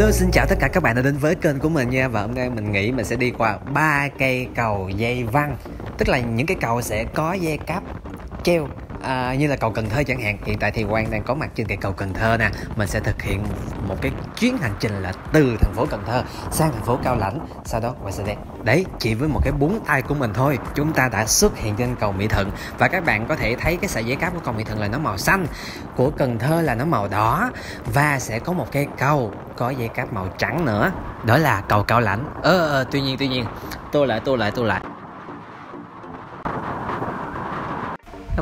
Hello, xin chào tất cả các bạn đã đến với kênh của mình nha. Và hôm nay mình nghĩ mình sẽ đi qua 3 cây cầu dây văng. Tức là những cái cầu sẽ có dây cáp treo, như là cầu Cần Thơ chẳng hạn. Hiện tại thì Quang đang có mặt trên cây cầu Cần Thơ nè. Mình sẽ thực hiện một cái chuyến hành trình là từ thành phố Cần Thơ sang thành phố Cao Lãnh, sau đó quay xe đen. Đấy, chỉ với một cái búng tay của mình thôi, chúng ta đã xuất hiện trên cầu Mỹ Thuận. Và các bạn có thể thấy cái sợi dây cáp của cầu Mỹ Thuận là nó màu xanh, của Cần Thơ là nó màu đỏ, và sẽ có một cây cầu có dây cáp màu trắng nữa, đó là cầu Cao Lãnh. Tuy nhiên tôi lại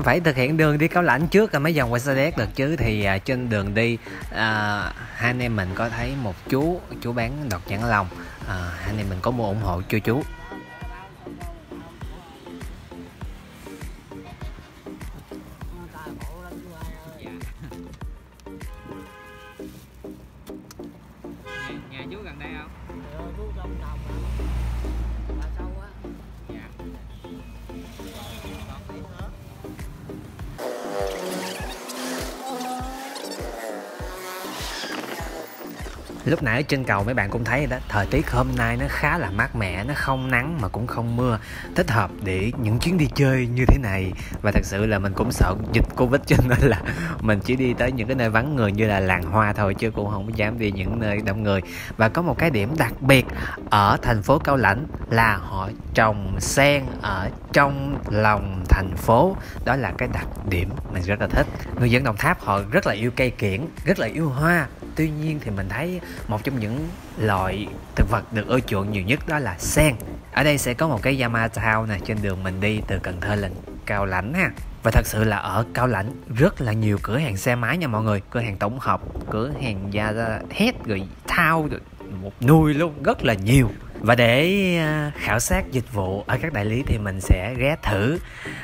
phải thực hiện đường đi Cao Lãnh trước rồi mới dòng qua Sa Đéc được chứ. Thì trên đường đi hai anh em mình có thấy một chú bán đọt nhãn lồng. Hai anh em mình có mua ủng hộ cho chú. Nhà chú gần đây không? Chú trong đồng là sâu á. Dạ. Lúc nãy ở trên cầu mấy bạn cũng thấy rồi đó, thời tiết hôm nay nó khá là mát mẻ, nó không nắng mà cũng không mưa, thích hợp để những chuyến đi chơi như thế này. Và thật sự là mình cũng sợ dịch Covid cho nên là mình chỉ đi tới những cái nơi vắng người như là làng hoa thôi, chứ cũng không dám đi những nơi đông người. Và có một cái điểm đặc biệt ở thành phố Cao Lãnh là họ trồng sen ở trong lòng thành phố. Đó là cái đặc điểm mình rất là thích. Người dân Đồng Tháp họ rất là yêu cây kiểng, rất là yêu hoa. Tuy nhiên thì mình thấy một trong những loại thực vật được ưa chuộng nhiều nhất đó là sen. Ở đây sẽ có một cái Yamatown này trên đường mình đi từ Cần Thơ lên Cao Lãnh ha. Và thật sự là ở Cao Lãnh rất là nhiều cửa hàng xe máy nha mọi người. Cửa hàng tổng hợp, cửa hàng hết rồi thao rồi một nuôi luôn, rất là nhiều. Và để khảo sát dịch vụ ở các đại lý thì mình sẽ ghé thử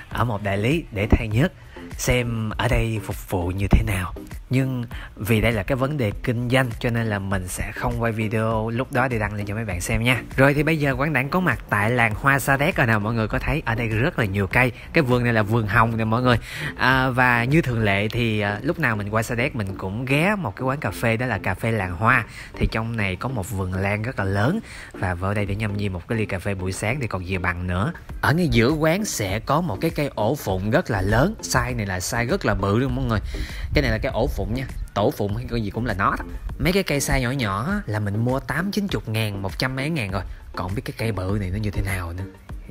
ở một đại lý để thay nhất, xem ở đây phục vụ như thế nào. Nhưng vì đây là cái vấn đề kinh doanh cho nên là mình sẽ không quay video lúc đó để đăng lên cho mấy bạn xem nha. Rồi thì bây giờ Quang đang có mặt tại làng hoa Sa Đéc rồi nào mọi người có thấy ở đây rất là nhiều cây. Cái vườn này là vườn hồng nè mọi người. Và như thường lệ thì lúc nào mình qua Sa Đéc mình cũng ghé một cái quán cà phê, đó là cà phê làng hoa. Thì trong này có một vườn lan rất là lớn, và vào đây để nhâm nhi một cái ly cà phê buổi sáng thì còn gì bằng nữa. Ở ngay giữa quán sẽ có một cái cây ổ phụng rất là lớn. Size này là size rất là bự luôn mọi người. Cái này là cái ổ phụng nha, tổ phụng hay cái gì cũng là nó đó. Mấy cái cây size nhỏ nhỏ là mình mua 80-90 ngàn, 100 mấy ngàn rồi. Còn biết cái cây bự này nó như thế nào nữa,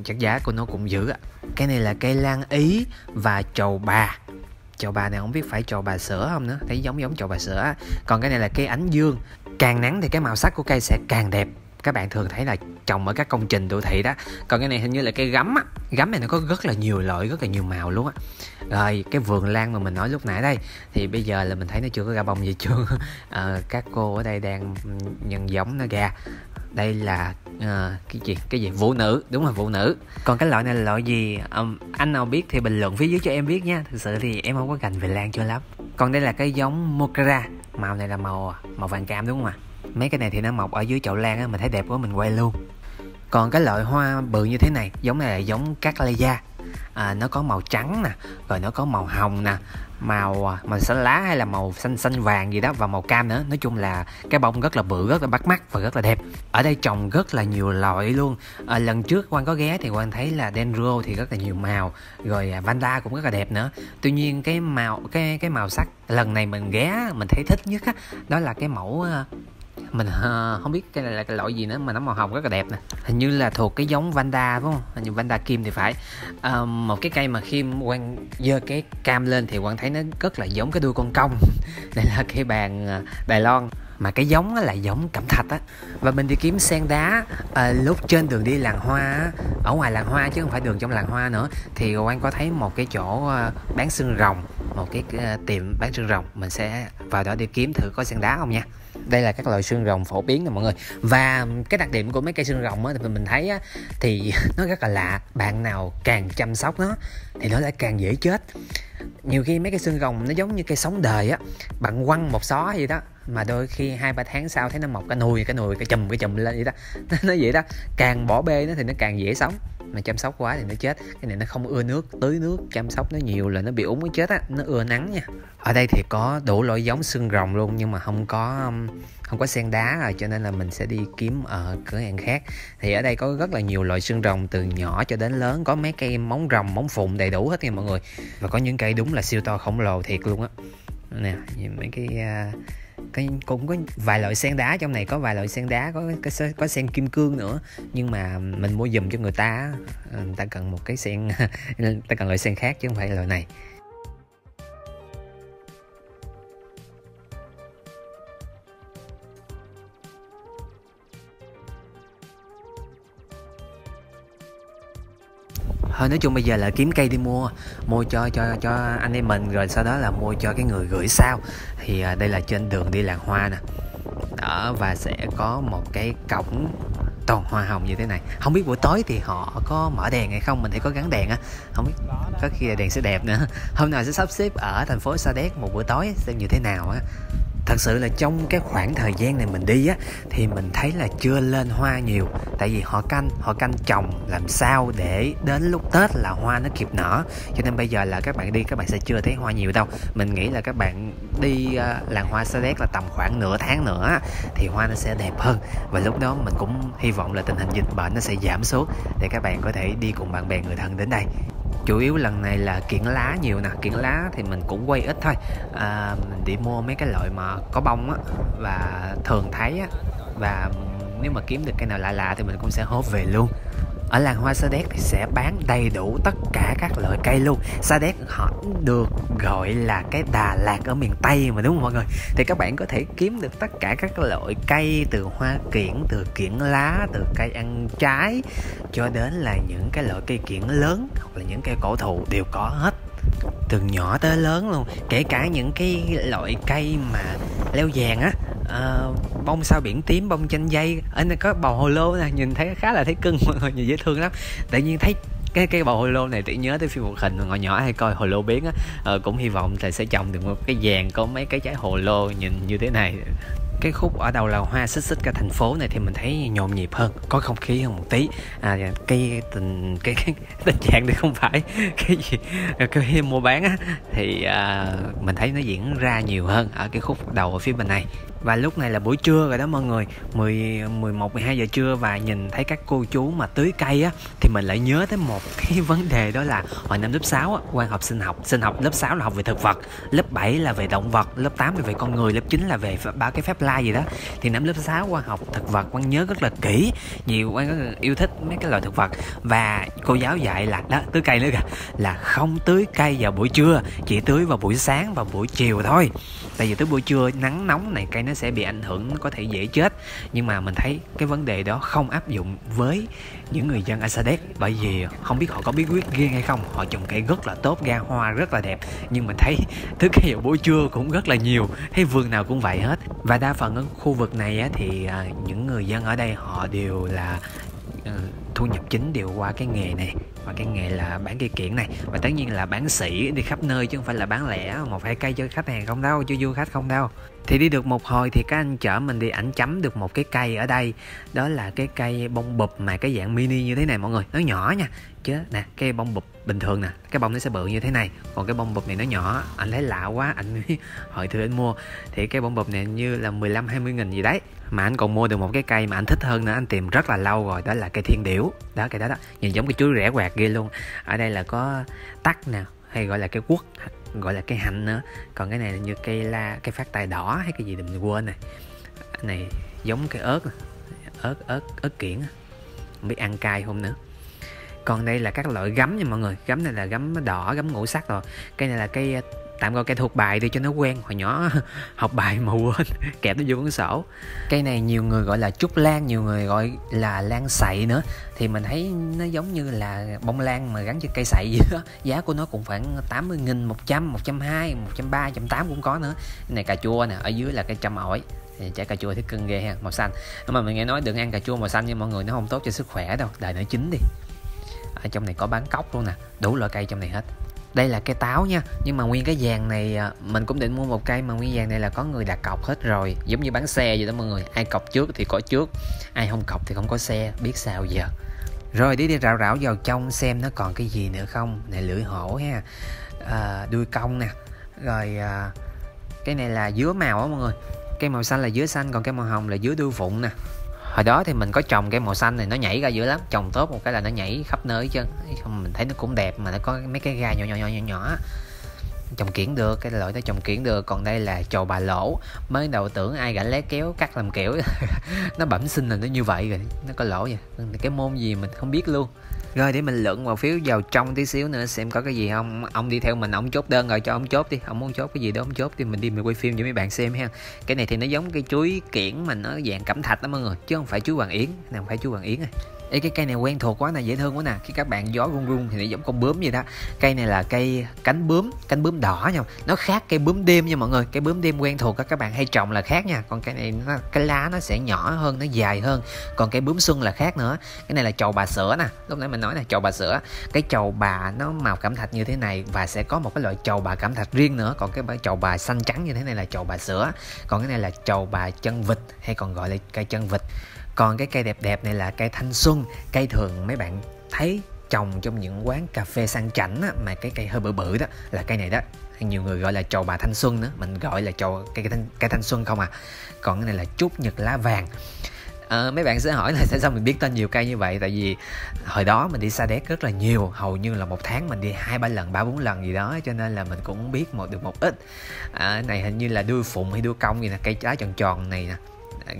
chắc giá của nó cũng dữ á. Cái này là cây lan ý và trầu bà. Trầu bà này không biết phải trầu bà sữa không nữa, thấy giống trầu bà sữa. Còn cái này là cây ánh dương. Càng nắng thì cái màu sắc của cây sẽ càng đẹp. Các bạn thường thấy là trồng ở các công trình đô thị đó. Còn cái này hình như là cây gấm á. Gấm này nó có rất là nhiều loại, rất là nhiều màu luôn á. Rồi cái vườn lan mà mình nói lúc nãy đây thì bây giờ là mình thấy nó chưa có ra bông gì chưa. Các cô ở đây đang nhân giống nó ra. Đây là cái gì vũ nữ, đúng rồi, vũ nữ. Còn cái loại này là loại gì, anh nào biết thì bình luận phía dưới cho em biết nha. Thực sự thì em không có gành về lan cho lắm. Còn đây là cái giống Mocara, màu này là màu vàng cam đúng không ạ? Mấy cái này thì nó mọc ở dưới chậu lan á, mình thấy đẹp quá mình quay luôn. Còn cái loại hoa bự như thế này, giống này là giống Cattleya. Nó có màu trắng nè, rồi nó có màu hồng nè, màu xanh lá hay là màu xanh vàng gì đó, và màu cam nữa. Nói chung là cái bông rất là bự, rất là bắt mắt và rất là đẹp. Ở đây trồng rất là nhiều loại luôn. Lần trước Quang có ghé thì Quang thấy là Dendro thì rất là nhiều màu, rồi Vanda cũng rất là đẹp nữa. Tuy nhiên cái màu sắc lần này mình ghé mình thấy thích nhất á, đó là cái mẫu mình không biết cái này là cái loại gì nữa mà nó màu hồng rất là đẹp nè. Hình như là thuộc cái giống Vanda phải không? Hình như Vanda Kim thì phải. Một cái cây mà khi Quang giơ cái cam lên thì Quang thấy nó rất là giống cái đuôi con công. Đây là cây bàn Đài Loan, mà cái giống là giống cẩm thạch á. Và mình đi kiếm sen đá lúc trên đường đi làng hoa, ở ngoài làng hoa chứ không phải đường trong làng hoa nữa, thì Quang có thấy một cái chỗ bán xương rồng, một cái tiệm bán xương rồng. Mình sẽ vào đó đi kiếm thử có sen đá không nha. Đây là các loại xương rồng phổ biến nè mọi người. Và cái đặc điểm của mấy cây xương rồng á, thì mình thấy á, thì nó rất là lạ. Bạn nào càng chăm sóc nó thì nó lại càng dễ chết. Nhiều khi mấy cây xương rồng nó giống như cây sống đời á, bạn quăng một xó vậy đó, mà đôi khi 2-3 tháng sau thấy nó mọc cái nùi cái chùm lên vậy đó. Nó vậy đó, càng bỏ bê nó thì nó càng dễ sống. mà chăm sóc quá thì nó chết. Cái này nó không ưa nước, tưới nước chăm sóc nó nhiều là nó bị úng, nó chết á, nó ưa nắng nha. Ở đây thì có đủ loại giống xương rồng luôn, nhưng mà không có sen đá rồi, cho nên là mình sẽ đi kiếm ở cửa hàng khác. Thì ở đây có rất là nhiều loại xương rồng từ nhỏ cho đến lớn, có mấy cây móng rồng, móng phụng đầy đủ hết nha mọi người. Và có những cây đúng là siêu to khổng lồ thiệt luôn á. Nè, mấy cái cũng có vài loại sen đá trong này, có vài loại sen đá, có sen kim cương nữa, nhưng mà mình mua giùm cho người ta cần một cái sen người ta cần loại sen khác chứ không phải loại này. Thôi nói chung bây giờ là kiếm cây đi mua cho anh em mình, rồi sau đó là mua cho cái người gửi sao. Thì đây là trên đường đi làng hoa nè đó, và sẽ có một cái cổng toàn hoa hồng như thế này. Không biết buổi tối thì họ có mở đèn hay không, mình thấy có gắn đèn á, không biết có khi là đèn sẽ đẹp nữa. Hôm nào sẽ sắp xếp ở thành phố Sa Đéc một buổi tối xem như thế nào á. Thật sự là trong cái khoảng thời gian này mình đi á thì mình thấy là chưa lên hoa nhiều, tại vì họ canh trồng làm sao để đến lúc Tết là hoa nó kịp nở, cho nên bây giờ là các bạn đi các bạn sẽ chưa thấy hoa nhiều đâu. Mình nghĩ là các bạn đi làng hoa Sa Đéc là tầm khoảng nửa tháng nữa thì hoa nó sẽ đẹp hơn, và lúc đó mình cũng hy vọng là tình hình dịch bệnh nó sẽ giảm xuống để các bạn có thể đi cùng bạn bè người thân đến đây. Chủ yếu lần này là kiểng lá nhiều nè, kiểng lá thì mình cũng quay ít thôi. Mình đi mua mấy cái loại mà có bông á, và thường thấy á, và nếu mà kiếm được cây nào lạ thì mình cũng sẽ hốt về luôn. Ở làng hoa Sa Đéc thì sẽ bán đầy đủ tất cả các loại cây luôn. Sa Đéc họ được gọi là cái Đà Lạt ở miền Tây mà, đúng không mọi người? Thì các bạn có thể kiếm được tất cả các loại cây, từ hoa kiểng, từ kiểng lá, từ cây ăn trái cho đến là những cái loại cây kiểng lớn hoặc là những cây cổ thụ đều có hết, từ nhỏ tới lớn luôn. Kể cả những cái loại cây mà leo vàng á, bông sao biển tím, bông chanh dây. Ở đây có bầu hồ lô nè, nhìn thấy khá là thấy cưng mọi người, nhìn dễ thương lắm. Tự nhiên thấy cái bầu hồ lô này tự nhớ tới phim hoạt hình mà hồi nhỏ hay coi hồ lô biến á. Cũng hy vọng là sẽ trồng được một cái vàng có mấy cái trái hồ lô nhìn như thế này. Cái khúc ở đầu là hoa xích cả thành phố này thì mình thấy nhộn nhịp hơn, có không khí hơn một tí. Cái tình trạng thì không phải cái gì cái mua bán á, thì mình thấy nó diễn ra nhiều hơn ở cái khúc đầu ở phía bên này. Và lúc này là buổi trưa rồi đó mọi người, 11-12 giờ trưa, và nhìn thấy các cô chú mà tưới cây á thì mình lại nhớ tới một cái vấn đề, đó là hồi năm lớp 6 á, Quang học sinh học lớp 6 là học về thực vật, lớp 7 là về động vật, lớp 8 là về con người, lớp 9 là về ba cái phép lai gì đó. Thì năm lớp 6 Quang học thực vật, Quang nhớ rất là kỹ, Quang rất là yêu thích mấy cái loại thực vật, và cô giáo dạy là đó, tưới cây nữa kìa, là không tưới cây vào buổi trưa, chỉ tưới vào buổi sáng và buổi chiều thôi. Tại vì tới buổi trưa nắng nóng này cây nó sẽ bị ảnh hưởng, nó có thể dễ chết. Nhưng mà mình thấy cái vấn đề đó không áp dụng với những người dân ở Sa Đéc, bởi vì không biết họ có bí quyết riêng hay không, họ trồng cây rất là tốt, ra hoa rất là đẹp, nhưng mình thấy tưới cây vào buổi trưa cũng rất là nhiều, thấy vườn nào cũng vậy hết. Và đa phần ở khu vực này á, thì những người dân ở đây họ đều là thu nhập chính đều qua cái nghề này, và cái nghề là bán cây kiểng này, và tất nhiên là bán sỉ đi khắp nơi chứ không phải là bán lẻ 1-2 cây cho khách hàng không đâu, cho du khách không đâu. Thì đi được một hồi thì các anh chở mình đi, ảnh chấm được một cái cây ở đây, đó là cái cây bông bụp mà cái dạng mini như thế này mọi người, nó nhỏ nha, chứ nè cái bông bụp bình thường nè, cái bông nó sẽ bự như thế này, còn cái bông bụp này nó nhỏ. Anh thấy lạ quá, anh hỏi thử anh mua. Thì cái bông bụp này như là 15-20 nghìn gì đấy, mà anh còn mua được một cái cây mà anh thích hơn nữa, anh tìm rất là lâu rồi, đó là cây thiên điểu đó. Cây đó nhìn giống cái chuối rẻ quạt ghê luôn. Ở đây là có tắc nè, hay gọi là cây quất, gọi là cây hạnh nữa. Còn cái này là như cây cây phát tài đỏ hay cái gì mình quên này. Cái này giống cây ớt ớt kiểng, không biết ăn cay không nữa. Còn đây là các loại gấm nha mọi người, gấm này là gấm đỏ, gấm ngũ sắc rồi. Cây này là cây tạm gọi cây thuộc bài đi cho nó quen, hồi nhỏ học bài mà quên kẹp nó vô cuốn sổ. Cây này nhiều người gọi là trúc lan, nhiều người gọi là lan sậy nữa. Thì mình thấy nó giống như là bông lan mà gắn trên cây sậy gì đó. Giá của nó cũng khoảng 80 nghìn, 100, 120, 130, 180 cũng có nữa. Cái này cà chua nè, ở dưới là cây trăm ổi. Trái cà chua thấy cưng ghê ha, màu xanh. Nhưng mà mình nghe nói đừng ăn cà chua màu xanh nha mọi người, nó không tốt cho sức khỏe đâu, đợi nó chín đi. Ở trong này có bán cóc luôn nè, đủ loại cây trong này hết. Đây là cây táo nha, nhưng mà nguyên cái vàng này mình cũng định mua một cây, mà nguyên vàng này là có người đặt cọc hết rồi, giống như bán xe vậy đó mọi người, ai cọc trước thì có trước, ai không cọc thì không có xe, biết sao giờ. Rồi đi rảo rảo vào trong xem nó còn cái gì nữa không. Này lưỡi hổ ha, đuôi cong nè, rồi cái này là dứa màu á mọi người. Cái màu xanh là dứa xanh, còn cái màu hồng là dứa đuôi phụng nè. Hồi đó thì mình có trồng cái màu xanh này, nó nhảy ra dữ lắm, trồng tốt một cái là nó nhảy khắp nơi chứ. Mình thấy nó cũng đẹp mà nó có mấy cái gai nhỏ trồng kiển được, cái loại đó trồng kiển được. Còn đây là trầu bà lỗ, mới đầu tưởng ai gãy lé kéo cắt làm kiểu nó bẩm sinh là nó như vậy rồi, nó có lỗ vậy, cái môn gì mình không biết luôn. Rồi để mình lượn vào phiếu vào trong tí xíu nữa xem có cái gì không. Ông đi theo mình, ông chốt đơn rồi cho ông chốt đi, ông muốn chốt cái gì đó ông chốt thì mình đi mình quay phim cho mấy bạn xem ha. Cái này thì nó giống cái chuối kiển mà nó dạng cẩm thạch đó mọi người, chứ không phải chuối Hoàng Yến. Này không phải chuối Hoàng Yến này. Ê, cái cây này quen thuộc quá nè, dễ thương quá nè. Khi các bạn gió rung rung thì nó giống con bướm vậy đó. Cây này là cây cánh bướm đỏ nha. Nó khác cây bướm đêm nha mọi người. Cây bướm đêm quen thuộc các bạn hay trồng là khác nha. Còn cây này cái lá nó sẽ nhỏ hơn, nó dài hơn. Còn cây bướm xuân là khác nữa. Cái này là trầu bà sữa nè. Lúc nãy mình nói là trầu bà sữa. Cái trầu bà nó màu cẩm thạch như thế này và sẽ có một cái loại trầu bà cẩm thạch riêng nữa. Còn cái trầu bà xanh trắng như thế này là trầu bà sữa. Còn cái này là trầu bà chân vịt hay còn gọi là cây chân vịt. Còn cái cây đẹp đẹp này là cây thanh xuân. Cây thường mấy bạn thấy trồng trong những quán cà phê sang chảnh á, mà cái cây hơi bự bự đó là cây này đó. Nhiều người gọi là trầu bà thanh xuân nữa, mình gọi là cây thanh xuân không à. Còn cái này là trúc nhật lá vàng. Mấy bạn sẽ hỏi là tại sao mình biết tên nhiều cây như vậy. Tại vì hồi đó mình đi Sa Đéc rất là nhiều, hầu như là một tháng mình đi 2-3 lần, 3-4 lần gì đó, cho nên là mình cũng biết được một ít. Này hình như là đuôi phụng hay đuôi cong gì nè, cây lá tròn tròn này nè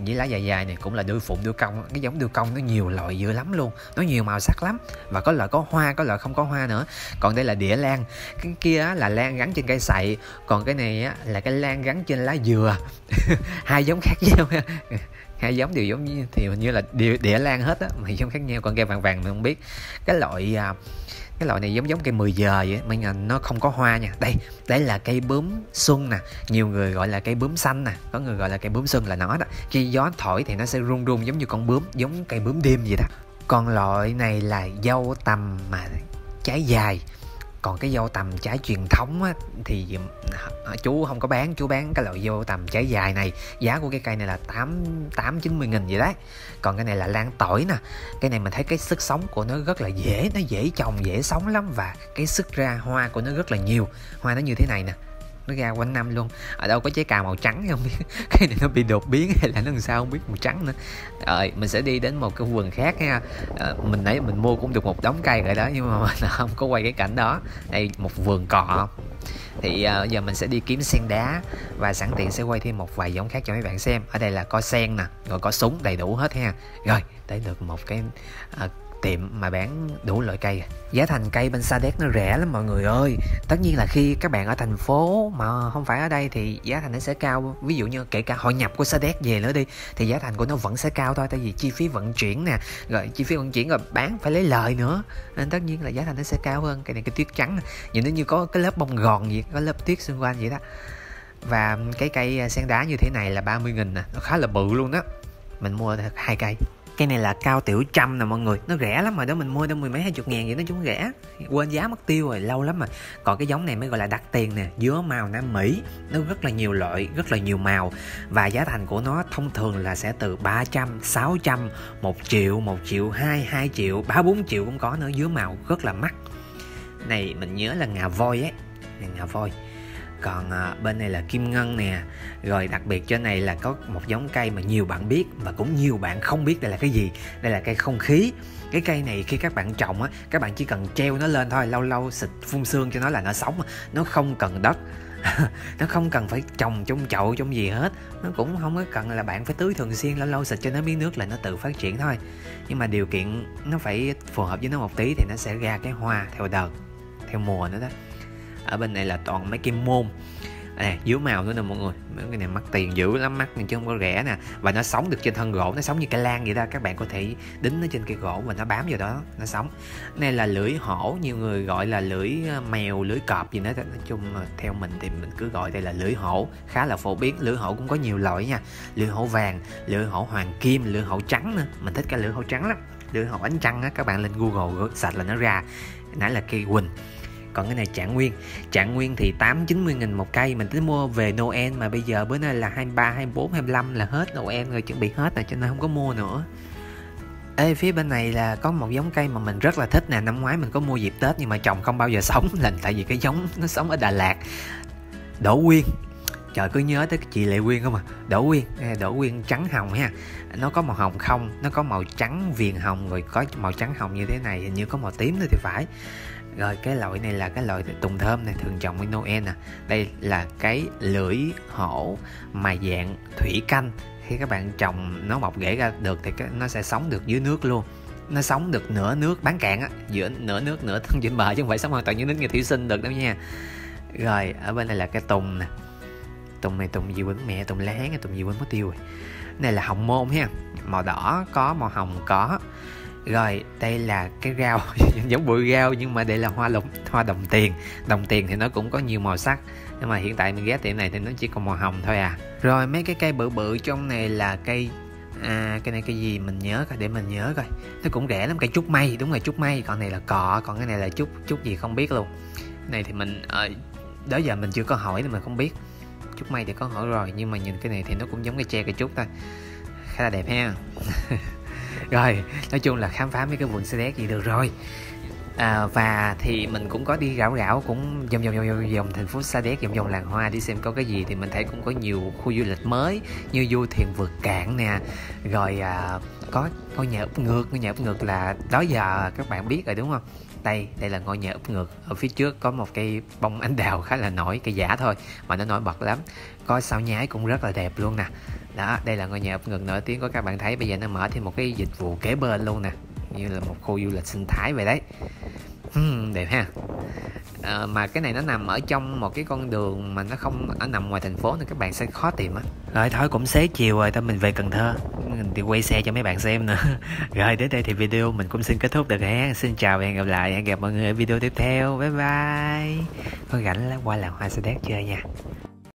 với lá dài dài này cũng là đuôi phụng đuôi cong. Cái giống đuôi cong nó nhiều loại dữ lắm luôn, nó nhiều màu sắc lắm, và có loại có hoa, có loại không có hoa nữa. Còn đây là đĩa lan, cái kia là lan gắn trên cây sậy, còn cái này á, là cái lan gắn trên lá dừa. Hai giống khác nhau ha. Hai giống đều giống như thì hình như là đĩa lan hết á, mà giống khác nhau. Còn cây vàng vàng mình không biết. Cái loại này giống cây 10 giờ vậy, mà nó không có hoa nha. Đây là cây bướm xuân nè, nhiều người gọi là cây bướm xanh nè, có người gọi là cây bướm xuân là nó đó. Khi gió thổi thì nó sẽ rung rung giống như con bướm, giống cây bướm đêm vậy đó. Còn loại này là dâu tằm mà trái dài. Còn cái dâu tằm trái truyền thống á, thì chú không có bán, chú bán cái loại dâu tằm trái dài này. Giá của cái cây này là 80-90 nghìn vậy đấy. Còn cái này là lan tỏi nè. Cái này mình thấy cái sức sống của nó rất là dễ, nó dễ trồng, dễ sống lắm. Và cái sức ra hoa của nó rất là nhiều. Hoa nó như thế này nè, nó ra quanh năm luôn. Ở đâu có trái cà màu trắng không biết. Cái này nó bị đột biến hay là nó làm sao không biết, màu trắng nữa. Mình sẽ đi đến một cái vườn khác ha. Mình nãy mình mua cũng được một đống cây rồi đó, nhưng mà mình không có quay cái cảnh đó. Đây một vườn cọ. Thì giờ mình sẽ đi kiếm sen đá và sẵn tiện sẽ quay thêm một vài giống khác cho mấy bạn xem. Ở đây là có sen nè, rồi có súng, đầy đủ hết ha. Rồi tới được một cái tiệm mà bán đủ loại cây. Giá thành cây bên Sa Đéc nó rẻ lắm mọi người ơi. Tất nhiên là khi các bạn ở thành phố mà không phải ở đây thì giá thành nó sẽ cao. Ví dụ như kể cả họ nhập của Sa Đéc về nữa đi thì giá thành của nó vẫn sẽ cao thôi. Tại vì chi phí vận chuyển nè, rồi chi phí vận chuyển rồi bán phải lấy lời nữa, nên tất nhiên là giá thành nó sẽ cao hơn. Cái này cái tuyết trắng, nhìn nó như có cái lớp bông gòn vậy, có lớp tuyết xung quanh vậy đó. Và cái cây sen đá như thế này là 30 nghìn nè, nó khá là bự luôn đó. Mình mua 2 cây. Cây này là cao tiểu trăm nè mọi người, nó rẻ lắm rồi đó, mình mua đâu 10 mấy 20 ngàn vậy, nó cũng rẻ, quên giá mất tiêu rồi, lâu lắm mà. Còn cái giống này mới gọi là đắt tiền nè, dứa màu Nam Mỹ, nó rất là nhiều loại, rất là nhiều màu, và giá thành của nó thông thường là sẽ từ 300, 600, 1 triệu, 1 triệu 2 triệu, 3-4 triệu cũng có nữa, dứa màu rất là mắc. Này mình nhớ là ngà voi ấy, này ngà voi. Còn bên này là kim ngân nè. Rồi đặc biệt trên này là có một giống cây mà nhiều bạn biết và cũng nhiều bạn không biết đây là cái gì. Đây là cây không khí. Cái cây này khi các bạn trồng á, các bạn chỉ cần treo nó lên thôi, lâu lâu xịt phun sương cho nó là nó sống. Nó không cần đất. Nó không cần phải trồng trong chậu trong gì hết. Nó cũng không có cần là bạn phải tưới thường xuyên, lâu lâu xịt cho nó miếng nước là nó tự phát triển thôi. Nhưng mà điều kiện nó phải phù hợp với nó một tí thì nó sẽ ra cái hoa theo đợt, theo mùa nữa đó. Ở bên này là toàn mấy kim môn dứa màu nữa nè mọi người. Mấy cái này mắc tiền dữ lắm, mắc chứ không có rẻ nè. Và nó sống được trên thân gỗ, nó sống như cây lan vậy đó. Các bạn có thể đính nó trên cây gỗ và nó bám vào đó, nó sống. Này là lưỡi hổ, nhiều người gọi là lưỡi mèo, lưỡi cọp gì đó. Nói chung theo mình thì mình cứ gọi đây là lưỡi hổ, khá là phổ biến. Lưỡi hổ cũng có nhiều loại nha, lưỡi hổ vàng, lưỡi hổ hoàng kim, lưỡi hổ trắng nữa. Mình thích cái lưỡi hổ trắng lắm, lưỡi hổ ánh trăng á. Các bạn lên Google sạch là nó ra. Nãy là cây quỳnh. Còn cái này Trạng Nguyên thì 8-90 nghìn một cây. Mình tính mua về Noel mà bây giờ bữa nay là 23, 24, 25 là hết Noel rồi, chuẩn bị hết rồi cho nên không có mua nữa. Ê, phía bên này là có một giống cây mà mình rất là thích nè. Năm ngoái mình có mua dịp Tết nhưng mà trồng không bao giờ sống là tại vì cái giống nó sống ở Đà Lạt. Đỗ quyên. Trời, cứ nhớ tới cái chị Lệ Quyên không à. Đỗ quyên trắng hồng ha. Nó có màu hồng không, nó có màu trắng viền hồng, rồi có màu trắng hồng như thế này, hình như có màu tím nữa thì phải. Rồi cái loại này là cái loại tùng thơm này, thường trồng với Noel nè. Đây là cái lưỡi hổ mà dạng thủy canh. Khi các bạn trồng nó mọc rễ ra được thì nó sẽ sống được dưới nước luôn. Nó sống được nửa nước bán cạn á, giữa nửa nước nửa thân trên bờ, chứ không phải sống hoàn toàn dưới nước như thủy sinh được đâu nha. Rồi ở bên này là cái tùng nè. Tùng này tùng gì quên mẹ, tùng lá hán hay tùng gì quên mất tiêu rồi. Này là hồng môn ha, màu đỏ có, màu hồng có. Rồi đây là cái rau giống bụi rau nhưng mà đây là hoa đồng tiền. Đồng tiền thì nó cũng có nhiều màu sắc, nhưng mà hiện tại mình ghé tiệm này thì nó chỉ còn màu hồng thôi à. Rồi mấy cái cây bự bự trong này là cây cái này cái gì mình nhớ coi, để mình nhớ coi. Nó cũng rẻ lắm, cây trúc mây, đúng rồi trúc mây. Còn này là cọ, còn cái này là trúc gì không biết luôn. Cái này thì mình đó giờ mình chưa có hỏi nên mình không biết. Trúc mây thì có hỏi rồi, nhưng mà nhìn cái này thì nó cũng giống cái tre cây trúc thôi, khá là đẹp ha. Rồi nói chung là khám phá mấy cái vườn Sa Đéc gì được rồi. Và thì mình cũng có đi rảo cũng vòng thành phố Sa Đéc, vòng làng hoa đi xem có cái gì. Thì mình thấy cũng có nhiều khu du lịch mới như du thuyền vượt cạn nè, rồi có ngôi nhà úp ngược là đó giờ các bạn biết rồi đúng không. Đây là ngôi nhà úp ngược. Ở phía trước có một cây bông anh đào khá là nổi, cây giả thôi mà nó nổi bật lắm. Có sao nhái cũng rất là đẹp luôn nè. Đó, đây là ngôi nhà úp ngược nổi tiếng của các bạn thấy. Bây giờ nó mở thêm một cái dịch vụ kế bên luôn nè, như là một khu du lịch sinh thái vậy đấy. Đẹp ha. Mà cái này nó nằm ở trong một cái con đường mà nó không ở nằm ngoài thành phố nên các bạn sẽ khó tìm á. Rồi thôi cũng xế chiều rồi, thôi mình về Cần Thơ, mình đi quay xe cho mấy bạn xem nữa. Rồi đến đây thì video mình cũng xin kết thúc được ha. Xin chào và hẹn gặp lại, hẹn gặp mọi người ở video tiếp theo. Bye bye. Có rảnh qua làng hoa Sa Đéc chơi nha.